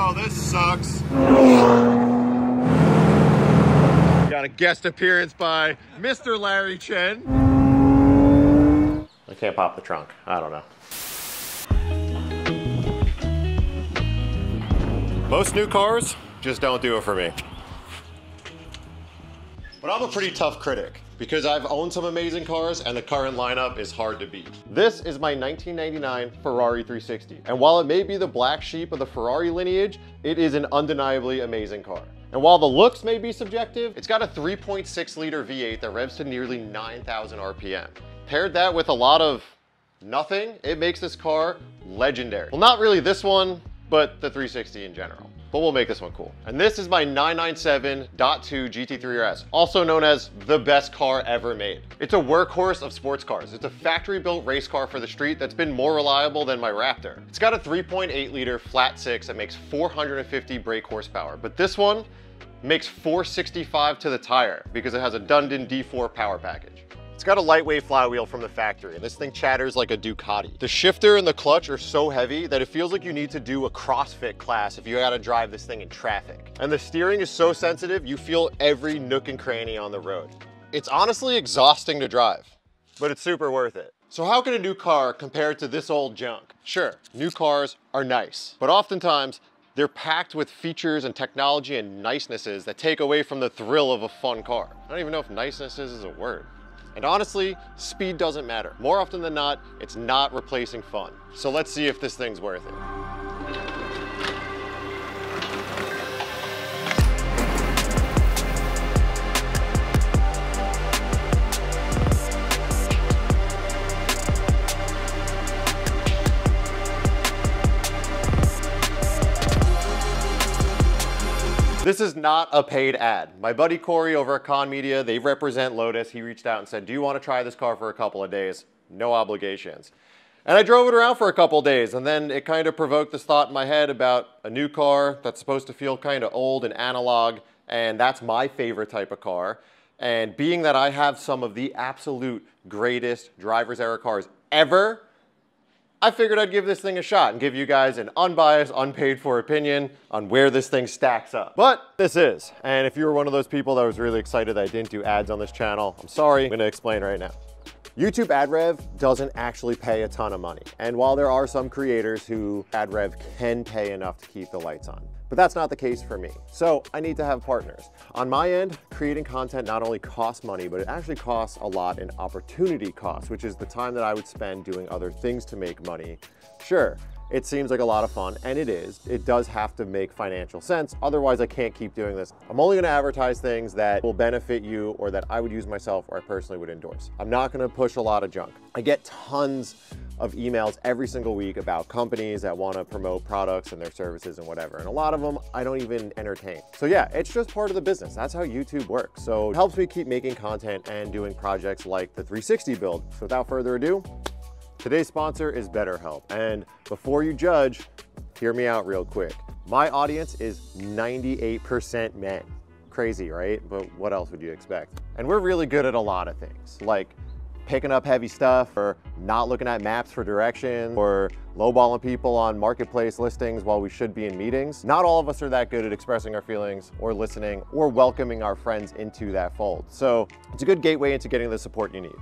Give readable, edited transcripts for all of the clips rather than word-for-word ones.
Oh, this sucks. Got a guest appearance by Mr. Larry Chen. I can't pop the trunk. I don't know. Most new cars just don't do it for me. But I'm a pretty tough critic because I've owned some amazing cars and the current lineup is hard to beat. This is my 1999 Ferrari 360. And while it may be the black sheep of the Ferrari lineage, it is an undeniably amazing car. And while the looks may be subjective, it's got a 3.6 liter V8 that revs to nearly 9,000 RPM. Paired that with a lot of nothing, it makes this car legendary. Well, not really this one, but the 360 in general. But we'll make this one cool. And this is my 997.2 GT3 RS, also known as the best car ever made. It's a workhorse of sports cars. It's a factory-built race car for the street that's been more reliable than my Raptor. It's got a 3.8 liter flat six that makes 450 brake horsepower, but this one makes 465 to the tire because it has a Dundon D4 power package. It's got a lightweight flywheel from the factory, and this thing chatters like a Ducati. The shifter and the clutch are so heavy that it feels like you need to do a CrossFit class if you gotta drive this thing in traffic. And the steering is so sensitive, you feel every nook and cranny on the road. It's honestly exhausting to drive, but it's super worth it. So how can a new car compare to this old junk? Sure, new cars are nice, but oftentimes they're packed with features and technology and nicenesses that take away from the thrill of a fun car. I don't even know if nicenesses is a word. And honestly, speed doesn't matter. More often than not, it's not replacing fun. So let's see if this thing's worth it. This is not a paid ad. My buddy Corey over at Con Media, they represent Lotus. He reached out and said, do you want to try this car for a couple of days? No obligations. And I drove it around for a couple of days, and then it kind of provoked this thought in my head about a new car that's supposed to feel kind of old and analog, and that's my favorite type of car. And being that I have some of the absolute greatest driver's era cars ever, I figured I'd give this thing a shot and give you guys an unbiased, unpaid for opinion on where this thing stacks up. But this is, and if you were one of those people that was really excited that I didn't do ads on this channel, I'm sorry, I'm gonna explain right now. YouTube ad rev doesn't actually pay a ton of money. And while there are some creators who ad rev can pay enough to keep the lights on, but that's not the case for me. So I need to have partners. On my end, creating content not only costs money, but it actually costs a lot in opportunity costs, which is the time that I would spend doing other things to make money. Sure, it seems like a lot of fun, and it is. It does have to make financial sense, otherwise I can't keep doing this. I'm only gonna advertise things that will benefit you or that I would use myself or I personally would endorse. I'm not gonna push a lot of junk. I get tons of emails every single week about companies that want to promote products and their services and whatever. And a lot of them I don't even entertain. So yeah, it's just part of the business. That's how YouTube works. So it helps me keep making content and doing projects like the 360 build. So without further ado, today's sponsor is BetterHelp. And before you judge, hear me out real quick. My audience is 98% men. Crazy, right? But what else would you expect? And we're really good at a lot of things, like picking up heavy stuff, or not looking at maps for directions, or lowballing people on marketplace listings while we should be in meetings. Not all of us are that good at expressing our feelings or listening or welcoming our friends into that fold. So it's a good gateway into getting the support you need.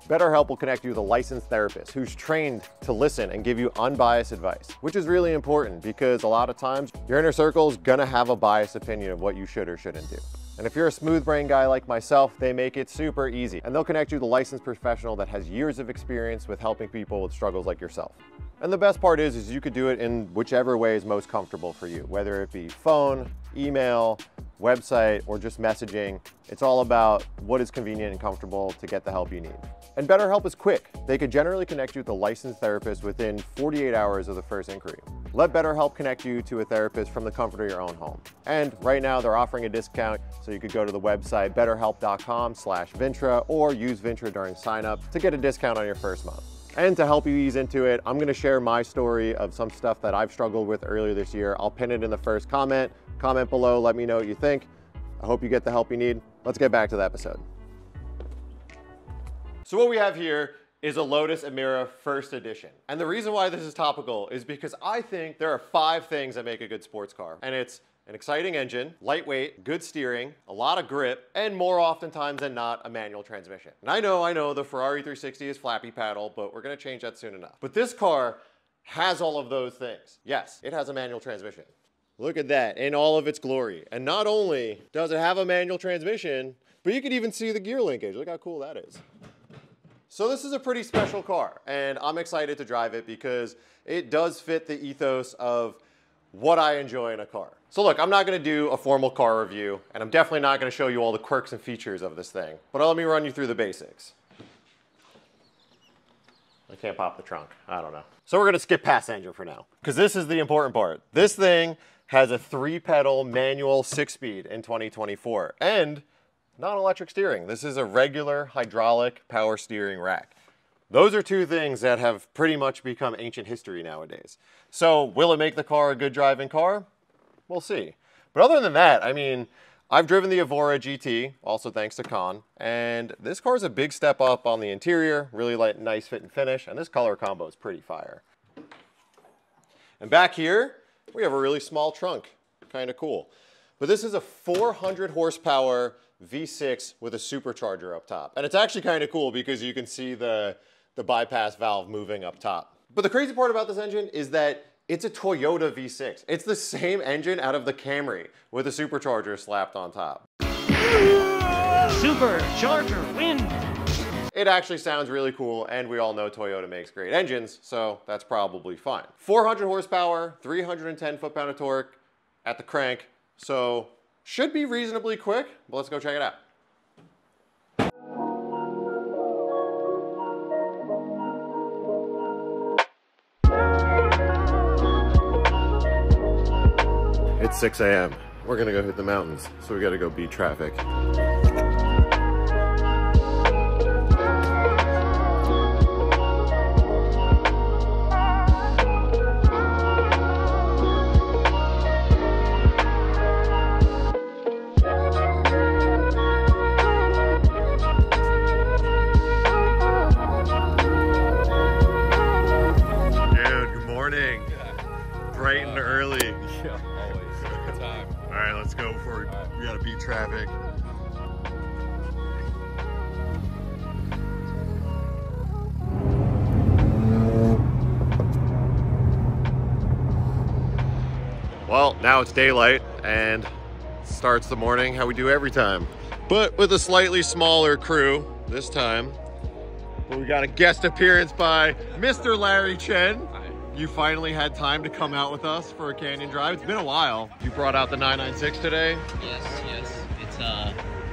BetterHelp will connect you with a licensed therapist who's trained to listen and give you unbiased advice, which is really important because a lot of times your inner circle is gonna have a biased opinion of what you should or shouldn't do. And if you're a smooth brain guy like myself, they make it super easy. And they'll connect you with a licensed professional that has years of experience with helping people with struggles like yourself. And the best part is you could do it in whichever way is most comfortable for you, whether it be phone, email, website, or just messaging. It's all about what is convenient and comfortable to get the help you need. And BetterHelp is quick. They could generally connect you with a licensed therapist within 48 hours of the first inquiry. Let BetterHelp connect you to a therapist from the comfort of your own home. And right now they're offering a discount, so you could go to the website betterhelp.com/Vintra or use Vintra during sign up to get a discount on your first month. And to help you ease into it, I'm gonna share my story of some stuff that I've struggled with earlier this year. I'll pin it in the first comment. Comment below, let me know what you think. I hope you get the help you need. Let's get back to the episode. So what we have here is a Lotus Emira First Edition. And the reason why this is topical is because I think there are 5 things that make a good sports car. And it's an exciting engine, lightweight, good steering, a lot of grip, and more oftentimes than not, a manual transmission. And I know the Ferrari 360 is flappy paddle, but we're gonna change that soon enough. But this car has all of those things. Yes, it has a manual transmission. Look at that in all of its glory. And not only does it have a manual transmission, but you can even see the gear linkage. Look how cool that is. So this is a pretty special car, and I'm excited to drive it because it does fit the ethos of what I enjoy in a car. So look, I'm not gonna do a formal car review, and I'm definitely not gonna show you all the quirks and features of this thing, but let me run you through the basics. I can't pop the trunk, I don't know. So we're gonna skip past engine for now, because this is the important part. This thing has a 3-pedal manual 6-speed in 2024, and non-electric steering. This is a regular hydraulic power steering rack. Those are 2 things that have pretty much become ancient history nowadays. So will it make the car a good driving car? We'll see. But other than that, I mean, I've driven the Evora GT, also thanks to Con, and this car is a big step up on the interior, really nice fit and finish, and this color combo is pretty fire. And back here, we have a really small trunk, kind of cool. But this is a 400 horsepower V6 with a supercharger up top. And it's actually kind of cool because you can see the bypass valve moving up top. But the crazy part about this engine is that it's a Toyota V6. It's the same engine out of the Camry with a supercharger slapped on top. Supercharger win! It actually sounds really cool, and we all know Toyota makes great engines, so that's probably fine. 400 horsepower, 310 foot-pound of torque at the crank, so should be reasonably quick, but let's go check it out. It's 6 a.m. We're gonna go hit the mountains, so we gotta go beat traffic. Bright and early. Yeah, always. Good time. All right, let's go before we gotta beat traffic. Well, now it's daylight and starts the morning how we do every time, but with a slightly smaller crew this time. We got a guest appearance by Mr. Larry Chen. You finally had time to come out with us for a canyon drive. It's been a while. You brought out the 996 today? Yes. It's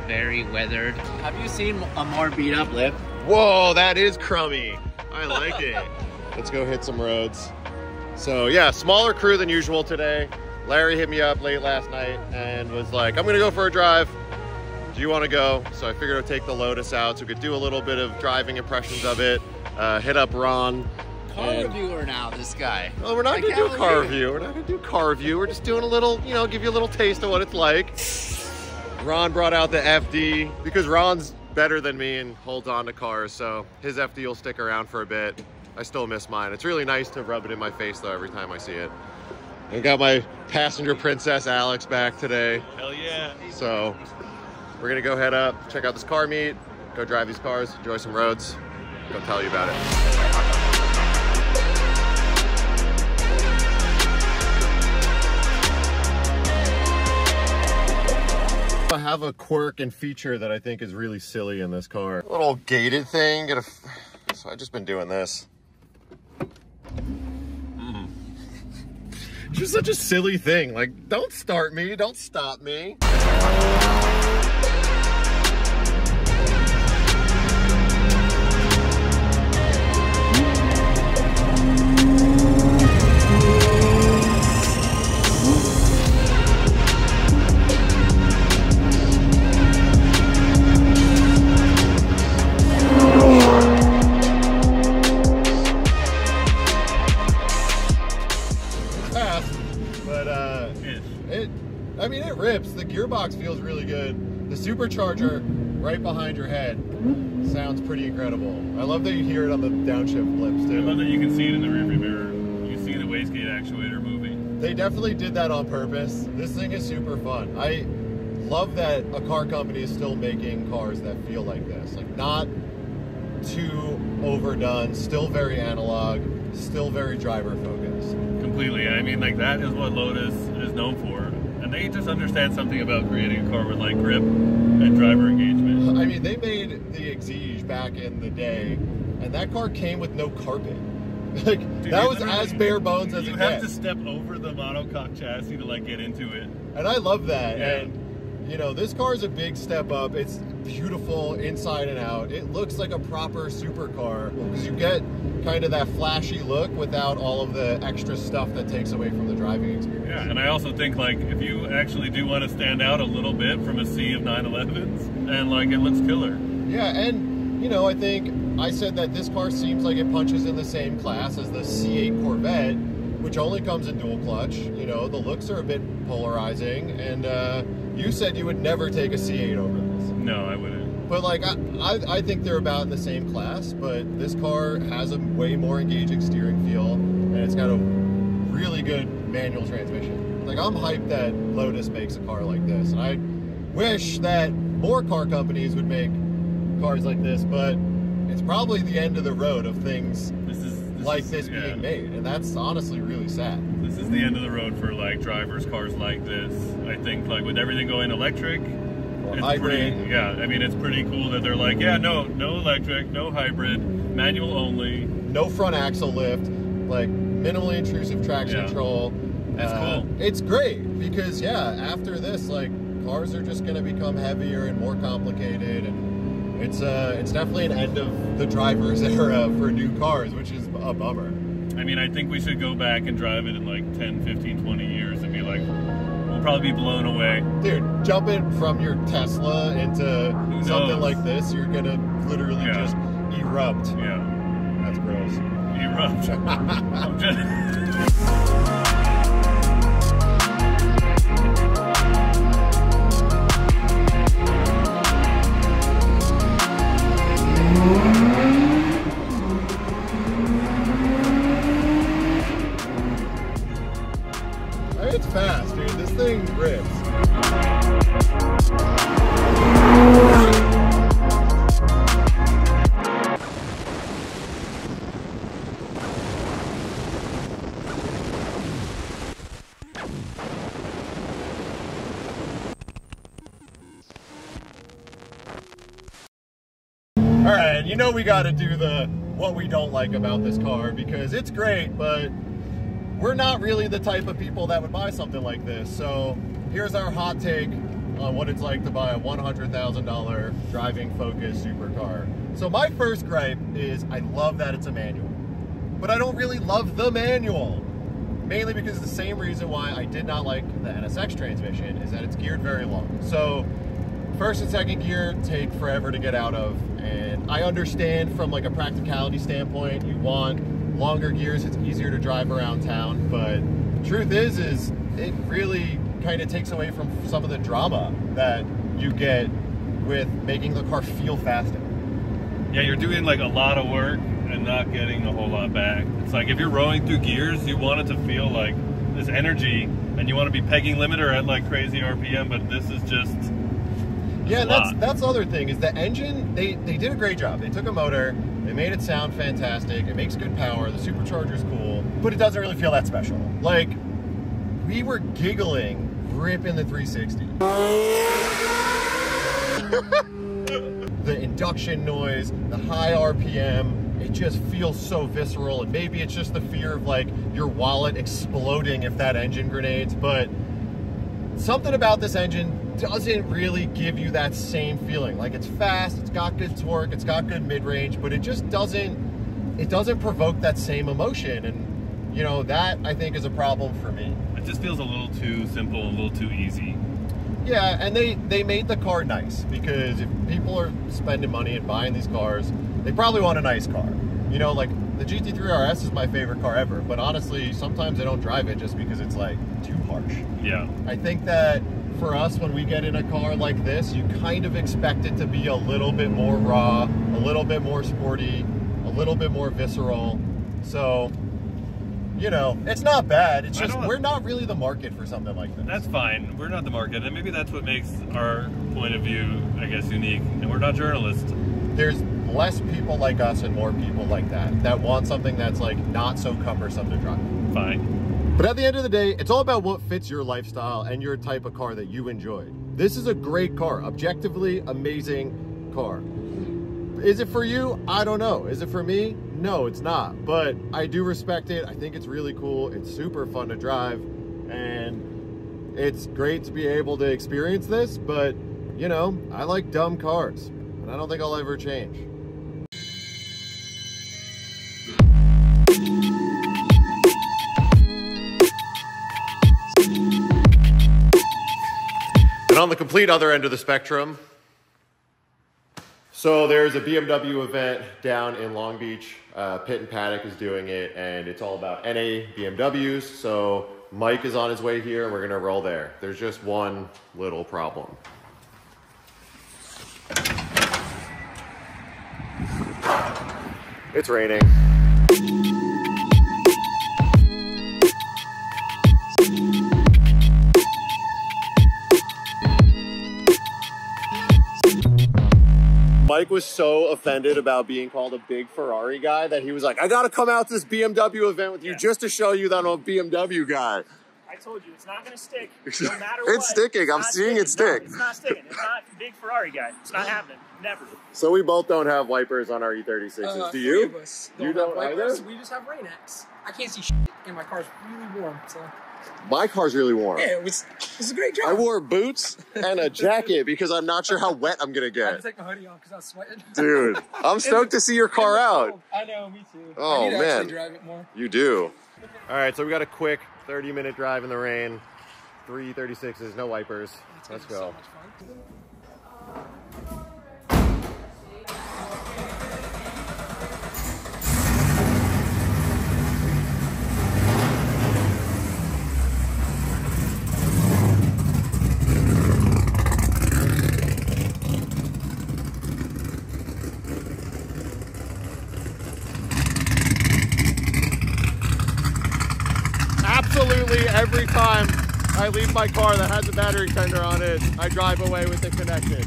very weathered. Have you seen a more beat up lip? Whoa, that is crummy. I like it. Let's go hit some roads. So yeah, smaller crew than usual today. Larry hit me up late last night and was like, I'm gonna go for a drive. Do you wanna go? So I figured I'd take the Lotus out so we could do a little bit of driving impressions of it. Hit up Ron. Car reviewer now, this guy. Well, we're not gonna do a car review. We're not gonna do car review. We're just doing a little, you know, give you a little taste of what it's like. Ron brought out the FD because Ron's better than me and holds on to cars, so his FD will stick around for a bit. I still miss mine. It's really nice to rub it in my face though every time I see it. I got my passenger princess Alex back today. Hell yeah. So we're gonna go head up, check out this car meet, go drive these cars, enjoy some roads, go tell you about it. I have a quirk and feature that I think is really silly in this car. A little gated thing. So I've just been doing this. Just such a silly thing. Like, don't start me, don't stop me. I mean, it rips. The gearbox feels really good. The supercharger right behind your head sounds pretty incredible. I love that you hear it on the downshift blips too. I love that you can see it in the rearview mirror. You can see the wastegate actuator moving. They definitely did that on purpose. This thing is super fun. I love that a car company is still making cars that feel like this. Like, not too overdone, still very analog, still very driver focused. Completely. I mean, like, that is what Lotus is known for. And they just understand something about creating a car with, like, grip and driver engagement. I mean, they made the Exige back in the day, and that car came with no carpet. Like, dude, that was as bare bones as it gets. You have to step over the monocoque chassis to, like, get into it. And I love that. Yeah. And, you know, this car is a big step up. It's beautiful inside and out. It looks like a proper supercar because you get kind of that flashy look without all of the extra stuff that takes away from the driving experience. Yeah, and I also think, like, if you actually do want to stand out a little bit from a sea of 911s, and, like, it looks killer. Yeah, and, you know, I think I said that this car seems like it punches in the same class as the C8 Corvette, which only comes in dual clutch. You know, the looks are a bit polarizing, and you said you would never take a C8 over this. No, I wouldn't. But, like, I think they're about in the same class, but this car has a way more engaging steering feel, and it's got a really good manual transmission. Like, I'm hyped that Lotus makes a car like this, and I wish that more car companies would make cars like this, but it's probably the end of the road of things like this being made, and that's honestly really sad. This is the end of the road for, like, drivers, cars like this. I think, like, with everything going electric, it's hybrid. pretty, yeah, I mean, it's pretty cool that they're like, yeah, no electric, no hybrid, manual only. No front axle lift, like, minimally intrusive traction control. It's cool. It's great because, yeah, after this, like, cars are just going to become heavier and more complicated, and it's definitely an end of the driver's era for new cars, which is a bummer. I mean, I think we should go back and drive it in like 10, 15, 20 years and be like, we'll probably be blown away. Dude, jumping from your Tesla into something like this, you're going to literally just erupt. Yeah. That's gross. Erupt. It's fast, dude. This thing rips. All right, you know we got to do the what we don't like about this car because it's great, but we're not really the type of people that would buy something like this. So here's our hot take on what it's like to buy a $100,000 driving focused supercar. So my first gripe is I love that it's a manual, but I don't really love the manual. Mainly because the same reason why I did not like the NSX transmission is that it's geared very long. So first and second gear take forever to get out of, and I understand from like a practicality standpoint, you want longer gears, it's easier to drive around town, but truth is it really kind of takes away from some of the drama that you get with making the car feel faster. Yeah, you're doing like a lot of work and not getting a whole lot back. It's like if you're rowing through gears, you want it to feel like this energy, and you want to be pegging limiter at like crazy RPM, but this is just that's the other thing is the engine, they did a great job. They took a motor, they made it sound fantastic, it makes good power, the supercharger's cool, but it doesn't really feel that special. Like, we were giggling ripping the 360. The induction noise, the high RPM, it just feels so visceral, and maybe it's just the fear of like your wallet exploding if that engine grenades, but something about this engine doesn't really give you that same feeling. Like, it's fast, it's got good torque, it's got good mid-range, but it just doesn't provoke that same emotion, and you know, that I think is a problem for me. It just feels a little too simple, a little too easy. Yeah, and they made the car nice, because if people are spending money and buying these cars, they probably want a nice car. You know, like the GT3 RS is my favorite car ever, but honestly, sometimes I don't drive it just because it's like too harsh. Yeah. I think that for us, when we get in a car like this, you kind of expect it to be a little bit more raw, a little bit more sporty, a little bit more visceral. So, you know, it's not bad. It's just we're not really the market for something like this. That's fine. We're not the market, and maybe that's what makes our point of view, I guess, unique. And we're not journalists. There's less people like us and more people like that want something that's like not so cumbersome to drive. Fine. But at the end of the day, it's all about what fits your lifestyle and your type of car that you enjoy. This is a great car, objectively amazing car. Is it for you? I don't know. Is it for me? No, it's not. But I do respect it. I think it's really cool. It's super fun to drive. And it's great to be able to experience this. But, you know, I like dumb cars. And I don't think I'll ever change. And on the complete other end of the spectrum, so there's a BMW event down in Long Beach. Pit and Paddock is doing it, and it's all about NA BMWs. So Mike is on his way here, and we're gonna roll there. There's just one little problem. It's raining. Mike was so offended about being called a big Ferrari guy that he was like, I gotta come out to this BMW event with you just to show you that I'm a BMW guy. I told you, it's not gonna stick, no matter what. It's sticking, I'm seeing it stick. No, it's not sticking, it's not big Ferrari guy. It's not happening, never. So we both don't have wipers on our E36s, do you? 3 of us You don't have wipers. either? We just have rain-X. I can't see shit, and my car's really warm, so. My car's really warm. Yeah, it's a great drive. I wore boots and a jacket because I'm not sure how wet I'm gonna I had get. to take my hoodie off because I was sweating. Dude, I'm stoked to see your car out. I know, me too. Oh, I need to man. actually drive it more. You do. All right, so we got a quick 30-minute drive in the rain. 336s, no wipers. Let's go. So much fun. Absolutely every time I leave my car that has a battery tender on it, I drive away with it connected.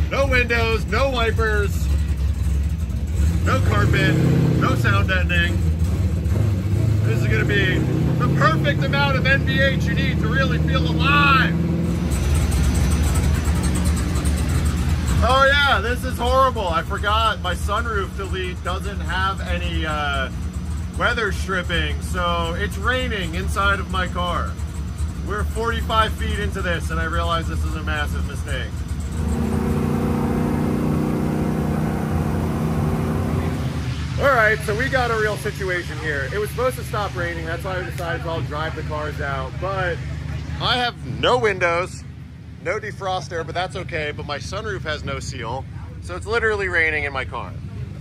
No windows, no wipers, no carpet, no sound deadening. This is gonna be the perfect amount of NVH you need to really feel alive. Oh yeah, this is horrible. I forgot my sunroof delete doesn't have any weather stripping, so it's raining inside of my car. We're 45 feet into this and I realize this is a massive mistake. All right, so we got a real situation here. It was supposed to stop raining, that's why I decided to all drive the cars out, but I have no windows, no defroster, but that's okay, but my sunroof has no seal, so it's literally raining in my car.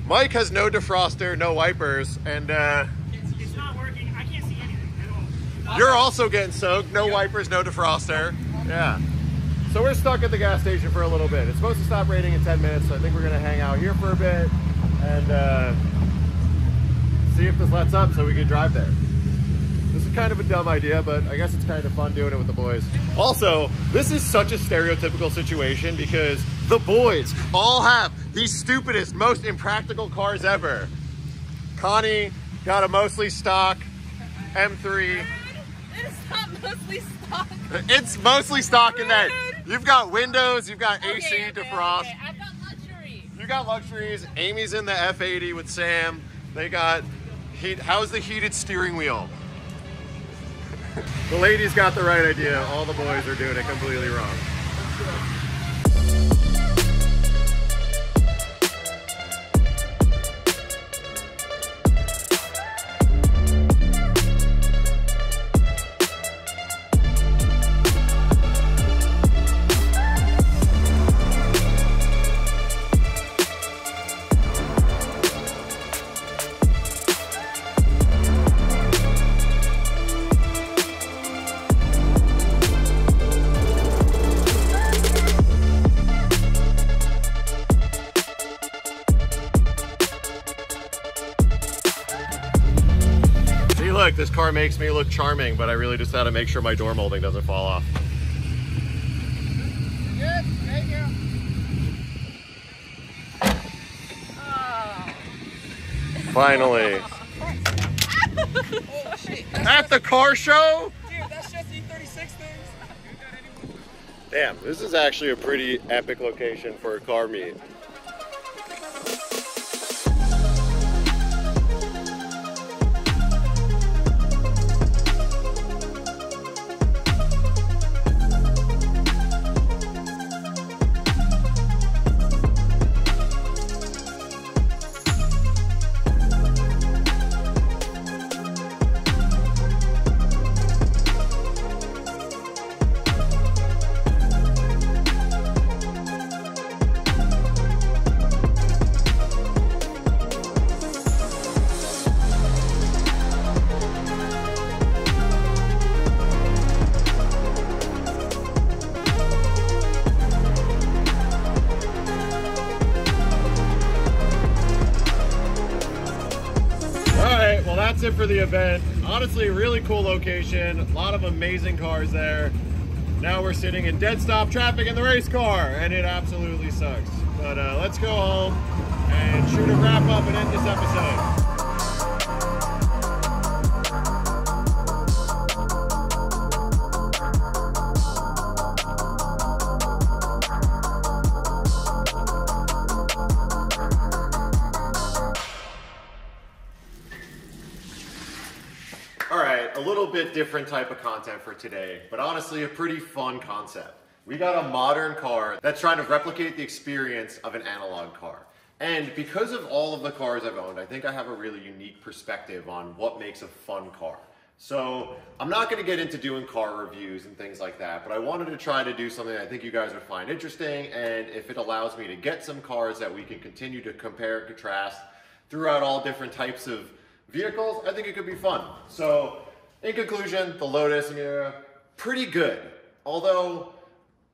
Mike has no defroster, no wipers, and It's not working, I can't see anything at all. you're also getting soaked, no wipers, no defroster. Yeah. So we're stuck at the gas station for a little bit. It's supposed to stop raining in 10 minutes, so I think we're gonna hang out here for a bit and see if this lets up so we can drive there. This is kind of a dumb idea, but I guess it's kind of fun doing it with the boys. Also, this is such a stereotypical situation because the boys all have the stupidest, most impractical cars ever. Connie got a mostly stock M3. It's not mostly stock. It's mostly stock in that you've got windows, you've got AC, defrost. Okay. I've got luxury. You got luxuries. Amy's in the F80 with Sam. They got heat. How's the heated steering wheel? The ladies got the right idea. All the boys are doing it completely wrong. look, this car makes me look charming, but I really just had to make sure my door molding doesn't fall off. Good. Thank you. Finally. Oh shit. At the car show? Dude, that's just E36 things. Damn, this is actually a pretty epic location for a car meet. Well, that's it for the event. Honestly, really cool location. A lot of amazing cars there. Now we're sitting in dead stop traffic in the race car, and it absolutely sucks. But let's go home and shoot a wrap up and end this episode. A little bit different type of content for today, but honestly a pretty fun concept. We got a modern car that's trying to replicate the experience of an analog car. And because of all of the cars I've owned, I think I have a really unique perspective on what makes a fun car. So I'm not going to get into doing car reviews and things like that, but I wanted to try to do something I think you guys would find interesting, and if it allows me to get some cars that we can continue to compare and contrast throughout all different types of vehicles, I think it could be fun. So in conclusion, the Lotus Emira, pretty good. Although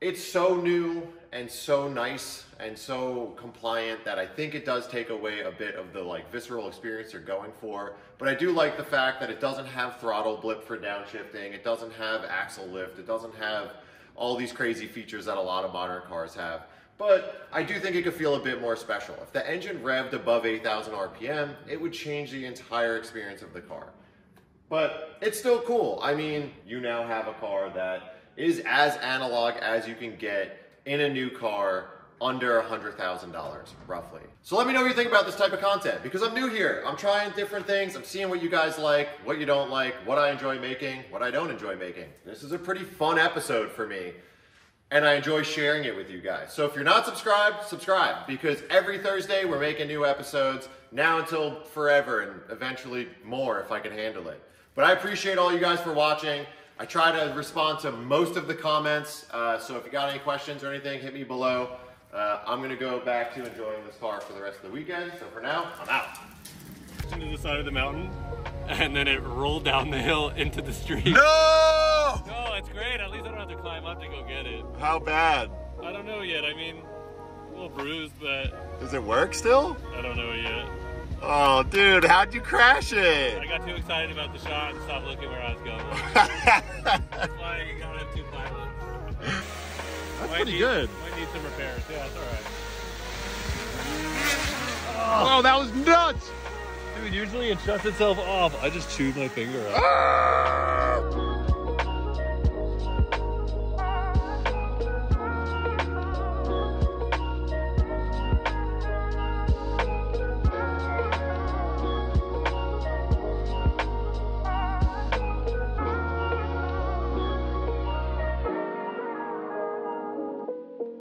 it's so new and so nice and so compliant that I think it does take away a bit of the visceral experience you're going for. But I do like the fact that it doesn't have throttle blip for downshifting, it doesn't have axle lift, it doesn't have all these crazy features that a lot of modern cars have. But I do think it could feel a bit more special. If the engine revved above 8,000 RPM, it would change the entire experience of the car. But it's still cool. I mean, you now have a car that is as analog as you can get in a new car under $100,000, roughly. So let me know what you think about this type of content, because I'm new here. I'm trying different things. I'm seeing what you guys like, what you don't like, what I enjoy making, what I don't enjoy making. This is a pretty fun episode for me, and I enjoy sharing it with you guys. So if you're not subscribed, subscribe, because every Thursday we're making new episodes, now until forever, and eventually more if I can handle it. But I appreciate all you guys for watching. I try to respond to most of the comments, so if you got any questions or anything, hit me below. I'm gonna go back to enjoying this car for the rest of the weekend, so for now, I'm out. To the side of the mountain, and then it rolled down the hill into the street. No! No, it's great. At least I don't have to climb up to go get it. How bad? I don't know yet. I mean, a little bruised, but... Does it work still? I don't know yet. Oh, dude, how'd you crash it? I got too excited about the shot and stopped looking where I was going. That's why you gotta have two pilots. That's pretty good. Might need some repairs. Yeah, it's alright. Oh, that was nuts! Dude, usually it shuts itself off. I just chewed my finger out. Ah!